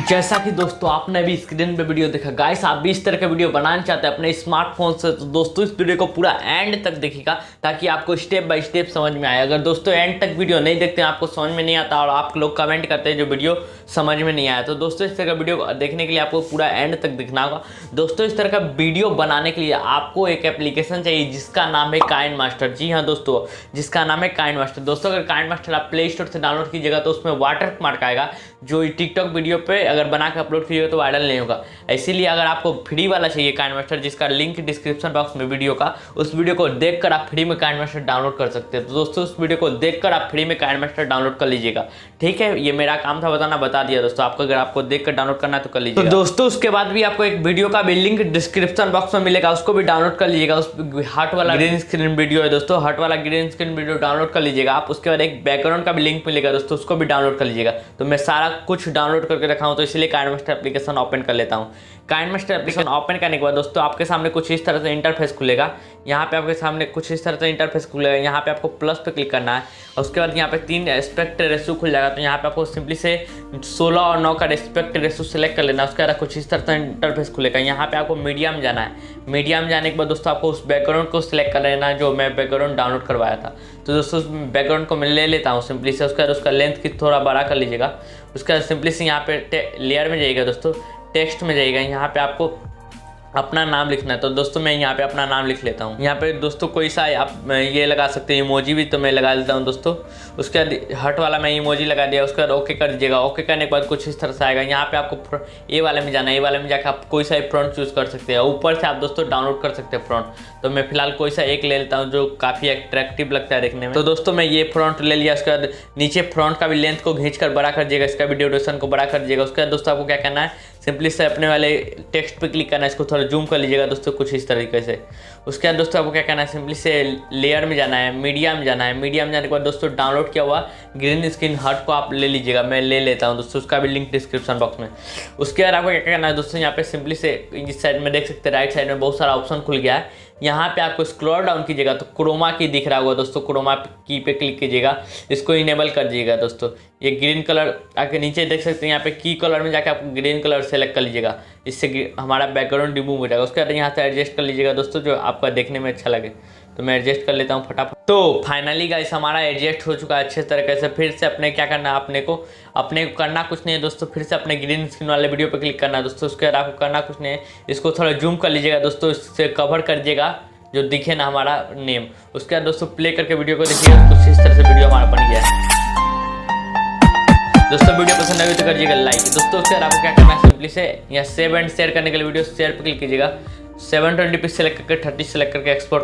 जैसा कि दोस्तों आपने भी स्क्रीन पे वीडियो देखा, गाइस आप भी इस तरह का वीडियो बनाना चाहते हैं अपने स्मार्टफोन से, तो दोस्तों इस वीडियो को पूरा एंड तक देखिएगा ताकि आपको स्टेप बाय स्टेप समझ में आए। अगर दोस्तों एंड तक वीडियो नहीं देखते हैं, आपको समझ में नहीं आता और आप लोग कमेंट करते हैं जो वीडियो समझ में नहीं आया, तो दोस्तों इस तरह का वीडियो देखने के लिए आपको पूरा एंड तक देखना होगा। दोस्तों इस तरह का वीडियो बनाने के लिए आपको एक एप्लीकेशन चाहिए जिसका नाम है काइनमास्टर। जी हाँ दोस्तों, जिसका नाम है काइनमास्टर। दोस्तों अगर काइनमास्टर आप प्ले स्टोर से डाउनलोड कीजिएगा तो उसमें वाटर मार्क आएगा, जो टिकटॉक वीडियो पे अगर बना के अपलोड कीजिएगा तो वायरल नहीं होगा। इसीलिए अगर आपको फ्री वाला चाहिए काइनमास्टर, जिसका लिंक डिस्क्रिप्शन बॉक्स में वीडियो का, उस वीडियो को देखकर आप फ्री में काइनमास्टर डाउनलोड कर सकते हैं। तो दोस्तों उस वीडियो को देखकर आप फ्री में काइनमास्टर डाउनलोड कर लीजिएगा। ठीक है, ये मेरा काम था बताना, बता दिया दोस्तों आपको। अगर आपको देखकर डाउनलोड करना है तो कर लीजिएगा। तो दोस्तों उसके बाद भी आपको एक वीडियो का भी लिंक डिस्क्रिप्शन बॉक्स में मिलेगा, उसको भी डाउनलोड कर लीजिएगा। उस हार्ट वाला ग्रीन स्क्रीन वीडियो है दोस्तों, हार्ट वाला ग्रीन स्क्रीन वीडियो डाउनलोड कर लीजिएगा आप। उसके बाद एक बैकग्राउंड का भी लिंक मिलेगा दोस्तों, उसको भी डाउनलोड कर लीजिएगा। तो मैं सारा कुछ डाउनलोड करके रखा हूँ, तो इसलिए काइनमास्टर एप्लीकेशन ओपन कर लेता हूँ। काइनमास्टर एप्लीकेशन ओपन करने के बाद दोस्तों आपके सामने कुछ इस तरह से इंटरफेस खुलेगा। यहाँ पे आपके सामने कुछ इस तरह से इंटरफेस खुलेगा। यहाँ पे आपको प्लस पे क्लिक करना है और उसके बाद यहाँ पे 3 एस्पेक्ट रेशो खुल जाएगा। तो यहाँ पे आपको सिंपली से 16 और 9 का एस्पेक्ट रेशो सेलेक्ट कर लेना है। उसके बाद कुछ इस तरह से इंटरफेस खुलेगा। यहाँ पे आपको मीडियम जाना है। मीडियम जाने के बाद दोस्तों आपको उस बैकग्राउंड को सिलेक्ट कर लेना है जो मैं बैकग्राउंड डाउनलोड करवाया था। तो दोस्तों उस बैकग्राउंड को मैं ले लेता हूँ सिंपली से। उसके बाद उसका लेंथ की थोड़ा बड़ा कर लीजिएगा। उसके बाद सिंपली से यहाँ पे लेयर में जाइएगा दोस्तों, टेक्स्ट में जाइएगा। यहाँ पे आपको अपना नाम लिखना है। तो दोस्तों मैं यहाँ पे अपना नाम लिख लेता हूँ। यहाँ पे दोस्तों कोई सा आप ये लगा सकते हैं इमोजी भी, तो मैं लगा देता हूँ दोस्तों। उसके बाद हट वाला मैं इमोजी लगा दिया। उसके बाद ओके कर दीजिएगा। ओके करने के बाद कुछ इस तरह से आएगा। यहाँ पे आपको ए वाले में जाना है। ए वाले में जाकर आप कोई सा फ्रंट चूज़ कर सकते हैं। ऊपर से आप दोस्तों डाउनलोड कर सकते हैं फ्रंट। तो मैं फिलहाल कोई सा एक ले लेता हूँ जो काफ़ी अट्रैक्टिव लगता है देखने में। तो दोस्तों मैं ये फ्रंट ले लिया। उसके बाद नीचे फ्रंट का भी लेंथ को खींच कर बड़ा कर दीजिएगा, इसका भी ड्यूरेशन को बड़ा कर दीजिएगा। उसके बाद दोस्तों आपको क्या करना है, सिंपली से अपने वाले टेक्स्ट पे क्लिक करना है, इसको थोड़ा जूम कर लीजिएगा दोस्तों कुछ इस तरीके से। उसके बाद दोस्तों आपको क्या करना है, सिंपली से लेयर में जाना है, मीडियम जाना है। मीडियम जाने के बाद दोस्तों डाउनलोड किया हुआ ग्रीन स्क्रीन हट को आप ले लीजिएगा। मैं ले लेता हूं दोस्तों, उसका भी लिंक डिस्क्रिप्शन बॉक्स में। उसके बाद आपको क्या करना है दोस्तों, यहाँ पे सिंपली से इस साइड में देख सकते हैं, राइट साइड में बहुत सारा ऑप्शन खुल गया है। यहाँ पे आपको स्क्रॉल डाउन कीजिएगा तो क्रोमा की दिख रहा होगा दोस्तों, क्रोमा की पे क्लिक कीजिएगा, इसको इनेबल कर दीजिएगा दोस्तों। ये ग्रीन कलर आके नीचे देख सकते हैं, यहाँ पे की कलर में जाके आप ग्रीन कलर सेलेक्ट कर लीजिएगा, इससे हमारा बैकग्राउंड रिमूव हो जाएगा। उसके बाद यहाँ से एडजस्ट कर लीजिएगा दोस्तों, जो आपका देखने में अच्छा लगे। तो मैं एडजस्ट कर लेता हूँ फटाफट। तो फाइनली गाइस हमारा एडजस्ट हो चुका है अच्छे तरीके से। फिर से अपने क्या करना है, अपने को करना कुछ नहीं है दोस्तों, फिर से अपने ग्रीन स्क्रीन वाले वीडियो पे क्लिक करना है दोस्तों। उसके बाद आपको करना कुछ नहीं है, इसको थोड़ा जूम कर लीजिएगा दोस्तों, इससे कवर कर दीजिएगा जो दिखे ना हमारा नेम। उसके बाद दोस्तों प्ले करके वीडियो को देखिएगा, कुछ इस तरह से वीडियो हमारा बन गया है दोस्तों। वीडियो पसंद आई तो करिएगा लाइक दोस्तों। उसके बाद आपको क्या करना है, सिंपली से यहाँ सेव एंड शेयर करने के लिए वीडियो शेयर पे क्लिक कीजिएगा। 720p सेलेक्ट करके 30 सेलेक्ट करके एक्सपोर्ट